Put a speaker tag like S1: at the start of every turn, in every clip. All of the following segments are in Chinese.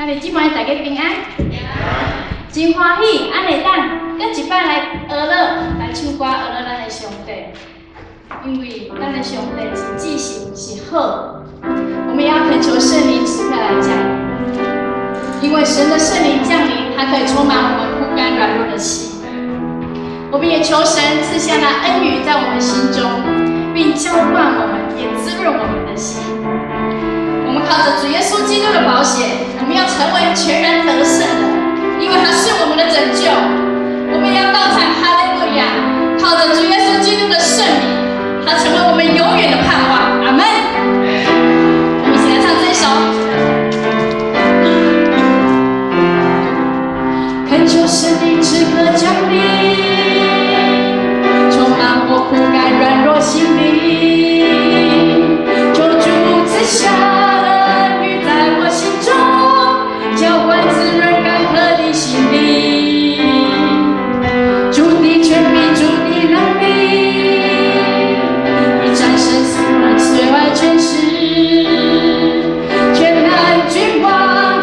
S1: 兄弟姊妹，大家平安，真欢喜，安尼咱搁一摆来学乐，来唱歌学乐咱的上帝，因为咱的上帝是至善是好，我们也要恳求圣灵时刻来降临，因为神的圣灵降临，它可以充满我们枯干软弱的心。我们也求神赐下那恩雨在我们心中，并浇灌我们，也滋润我们的心。我们靠着主耶稣基督的宝血，我们要成为全然得胜的，因为他是我们的拯救。我们要高喊哈利路亚，靠着主耶稣基督的圣名，他成为我们永远的盼望。阿门。我们一起来唱这一首。恳求圣灵此刻降临，充满我枯干软弱心灵，求主赐下恩雨在我心中，浇灌滋润干涸的心灵。主的权柄，主的能力，一战胜死亡，摧坏权势，全能君王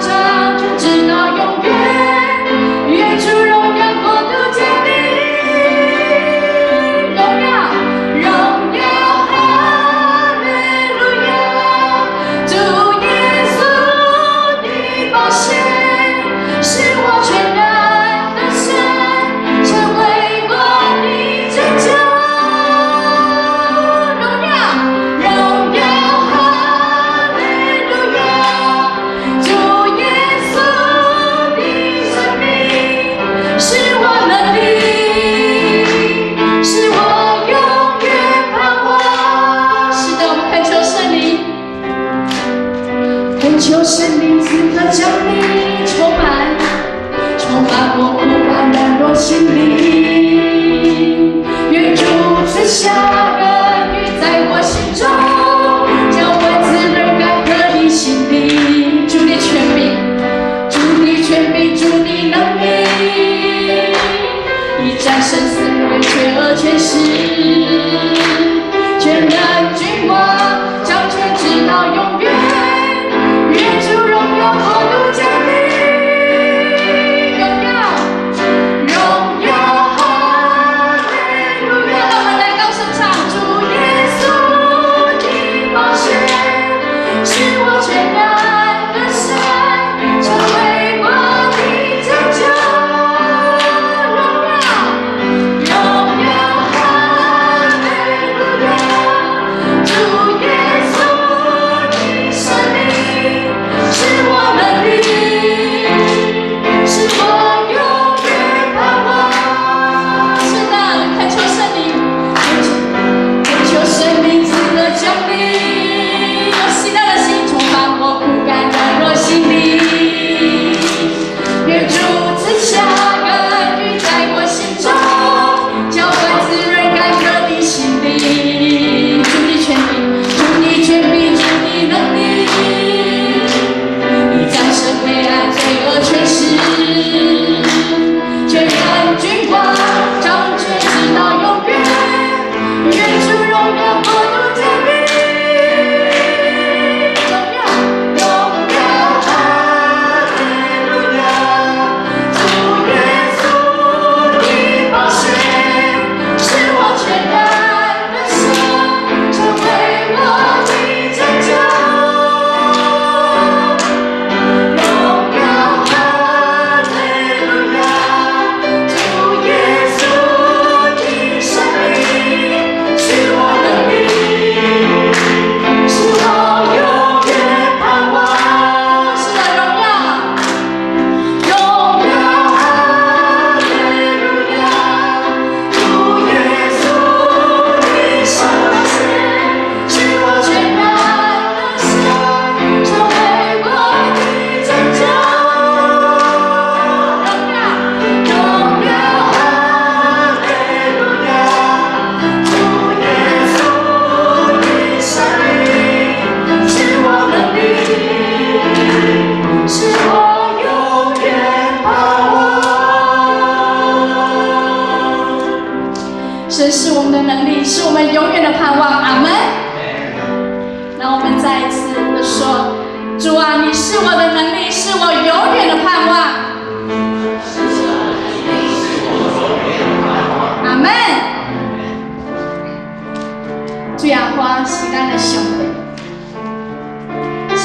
S1: 掌权直到永远。愿主荣耀国度降临，荣耀，荣耀，哈利路亚！主耶稣的宝血使我全然得胜，成为我的拯救。荣耀，荣耀，哈利路亚！主耶稣的生命是我能力，是我永远盼望。是的，我们恳求圣灵，恳求圣灵此刻降临，充满我枯干软弱心灵。愿主赐下恩雨在我心中，浇灌滋润干涸的心灵。主的权柄，主的权柄，主的能力，一战胜死亡，全恶全势，全能君王掌权直到永远。愿主荣耀国度降临，荣耀，荣耀，哈利路亚！让我们来高声唱。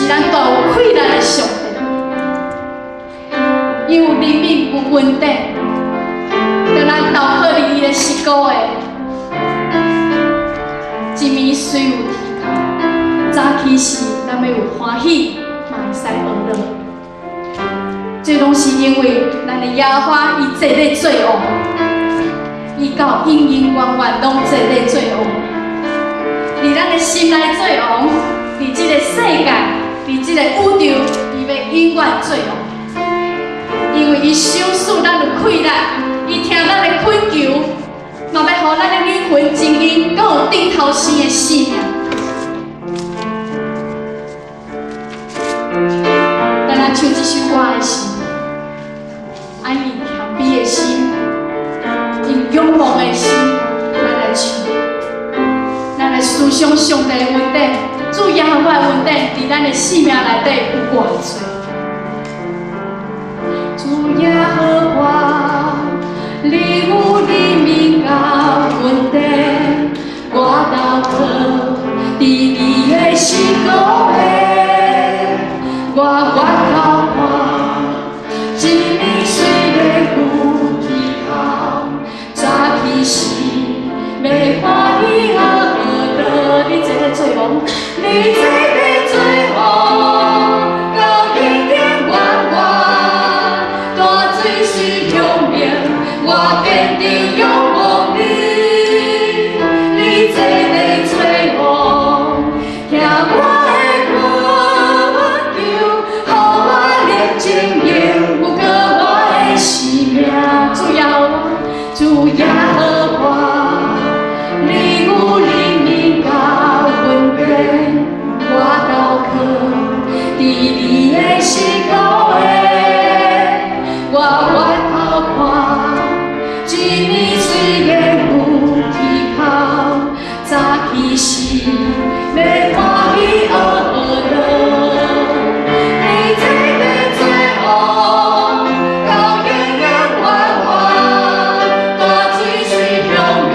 S1: 是咱大有困难的上帝。伊有灵命有稳定，当咱投靠伫伊的10个月，一暝虽有天空，早起时咱要有欢喜，嘛会使娱乐。这拢是因为咱的耶和华伊坐咧做王，伊到永永远远拢坐咧做王。伫咱的心内做王，伫这个世界，伫这个宇宙，伊要永远做王。因为伊赏赐咱的快乐，伊听咱的恳求，嘛要互咱的灵魂精英，阁有顶头生的生命。当咱唱这首歌的时，爱伊谦卑的心，用仰望的心，咱来唱，咱来思想上帝的恩典，主耶和华的恩典，伫咱的生命内底有偌多。主耶和华，你有你名甲恩典，我投靠伫你的10个月，我愿投看，一暝虽然有天空，早起时要欢喜乐乐。你坐咧做王，你坐咧做王，到永永远远。我坚定仰望你，你坐咧做王，听我的恳求，予我力经营，有过我的生命。主耶和华，主耶和华，你有灵命甲恩典，我投靠伫你的10个月，我愿投看。一暝虽然有天空，早起时要欢喜乐乐。你坐咧做王，到永永远远，大水水中面，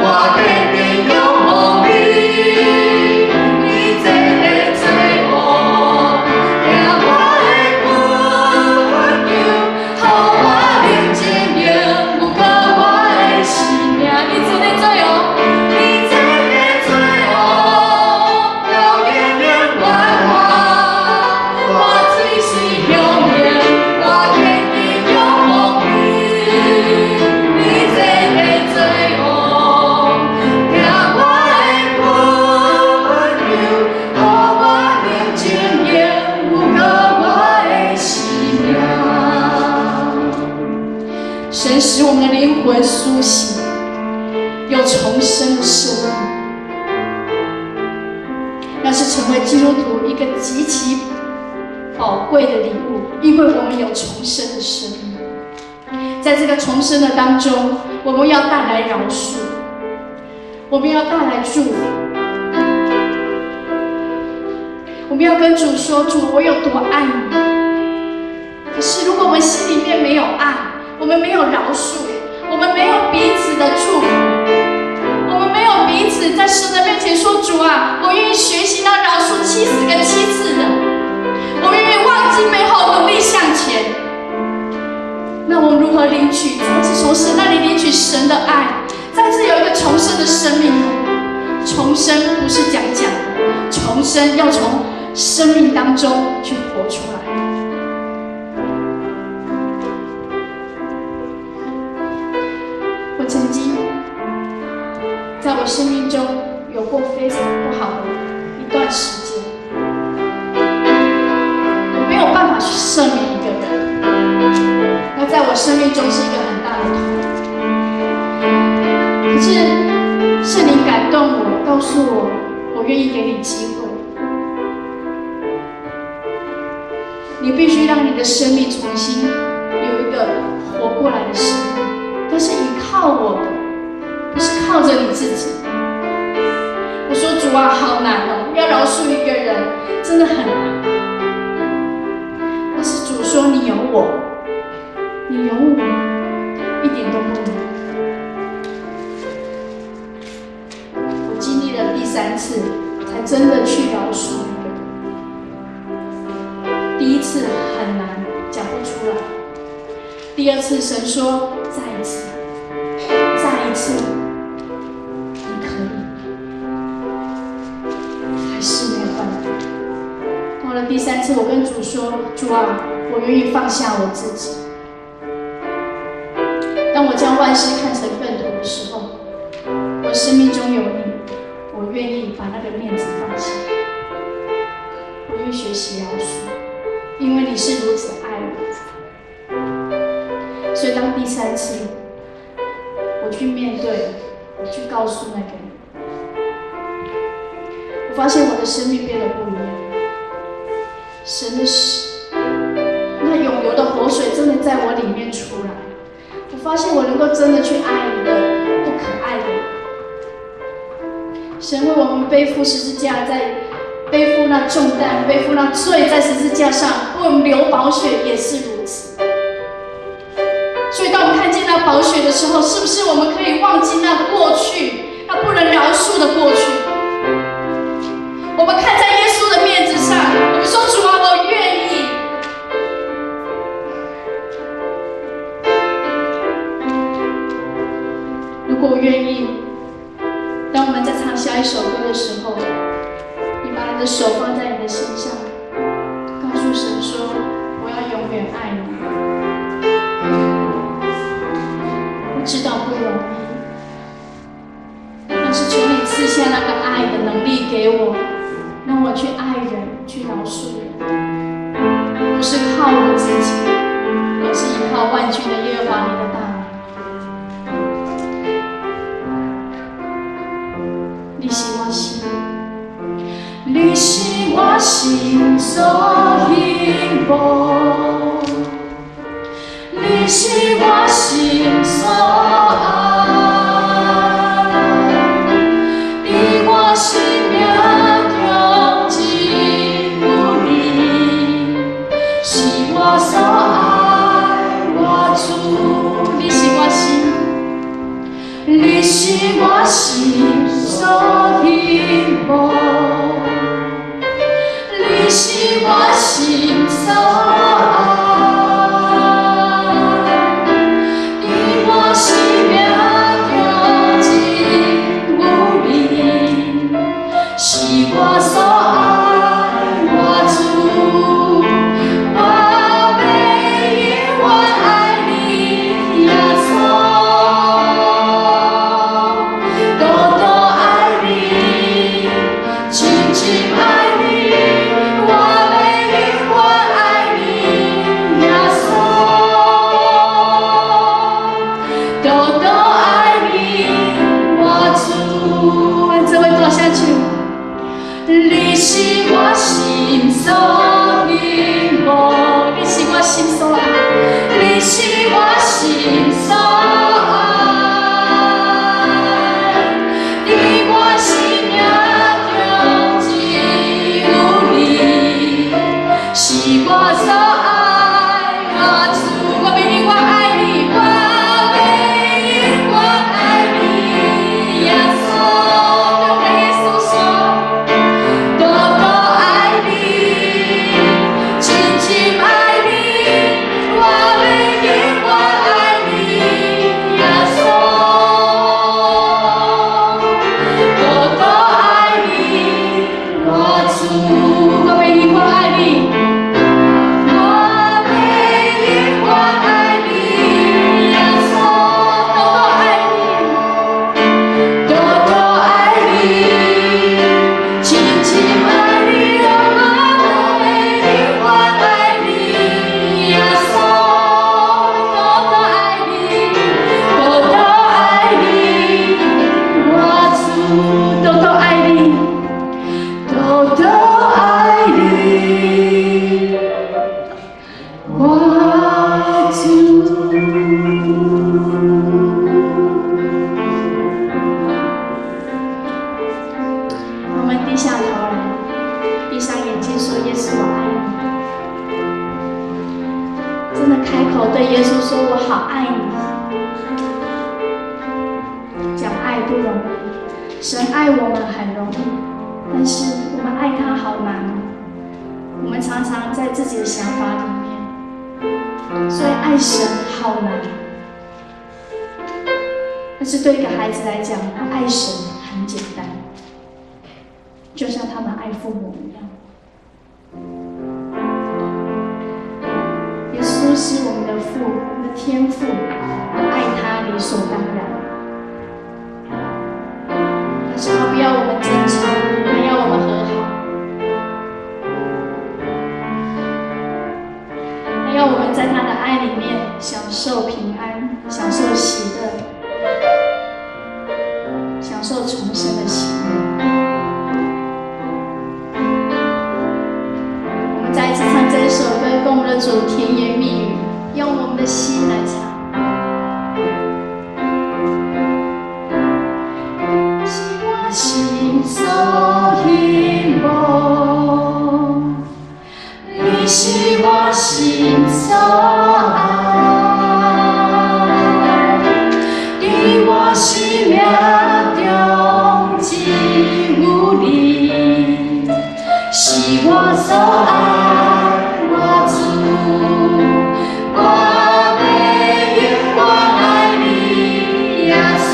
S1: 我坚定仰望你。你坐咧做王，听我的恳求，予我力经营。你坐咧做王，你坐咧做王，到永永远远，我水水中面，我坚定仰望你。你坐咧做王，听我的恳求，予我力经营，有过我的生命。神使我们的灵魂苏醒。有重生的生命，那是成为基督徒一个极其宝贵的礼物，因为我们有重生的生命。在这个重生的当中，我们要带来饶恕，我们要带来祝福，我们要跟主说：主，我有多爱你。可是，如果我们心里面没有爱，我们没有饶恕，我们没有彼此的祝福。彼此在神的面前说：主啊，我愿意学习那饶恕70个7次的，我愿意忘记背后，努力向前。那我们如何领取？再次从神那里领取神的爱，再次有一个重生的生命。重生不是讲讲的，重生要从生命当中去活出来。我曾经在我生命中有过非常不好的一段时间，我没有办法去赦免一个人，那在我生命中是一个很大的痛。可是圣灵感动我，告诉我，我愿意给你机会，你必须让你的生命重新有一个活过来的生命，但是依靠我的。不是靠着你自己。我说主啊，好难哦，要饶恕一个人真的很难。但是主说你有我，你有我，一点都不难。我经历了第3次，才真的去饶恕一个人。一次很难讲不出来。第二次神说再一次，再一次，你可以，还是没有办法。到了第三次，我跟主说：主啊，我愿意放下我自己。当我将万事看成粪土的时候，我生命中有你，我愿意把那个面子放下。我愿意学习饶恕，因为你是如此爱我。所以当第三次我去面对，我去告诉那个人，我发现我的生命变得不一样。神的那涌流的活水真的在我里面出来。我发现我能够真的去爱一个不可爱的人。神为我们背负十字架，在背负那重担，背负那罪，在十字架上为我们流宝血，也是如此。所以当我们看见那宝血的时候，是不是我们可以忘记那过去，那不能饶恕的过去？我们看在耶稣的面子上，我们说：主啊，我愿意。如果我愿意，当我们在唱下一首歌的时候，你把你的手放在你的心上，告诉神说：我要永远爱你。我知道不容易，但是求你赐下那个爱的能力给我，让我去爱人，去饶恕人，不是靠我自己，而是依靠万军的耶和华你的大能。你是我心，你是我心所幸福，你是我心所爱，你我生命中只有你，是我所爱我主。你是我心，你是我心所幸福，你是我心所爱。我们常常在自己的想法里面，所以爱神好难。但是对一个孩子来讲，他爱神很简单，就像他们爱父母一样。耶稣是我们的父，我们的天父，爱他理所当然。但是他不要我们争吵，他要我们和好，他要我们在他的爱里面享受平安，享受喜乐，享受重生的喜悦。我们再一次唱这一首歌，跟我们的主甜言蜜语，用我们的心来唱。心所希望，你是我心所爱，在我生命中只有你，是我所爱我主，我要永远爱你，耶稣。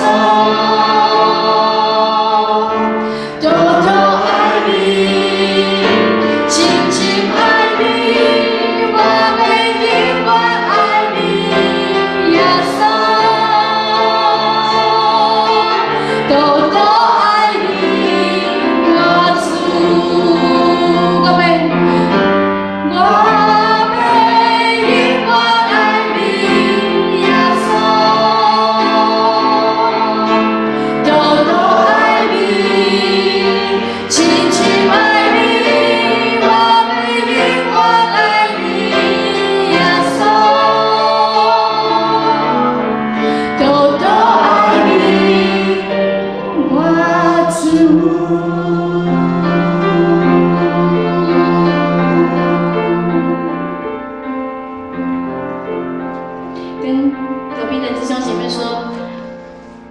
S1: 跟隔壁的弟兄姐妹说，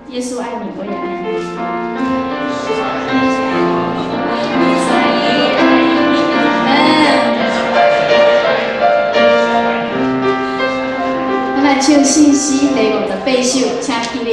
S1: 耶稣爱你，我也爱你。咱来唱信息第58首，请起立。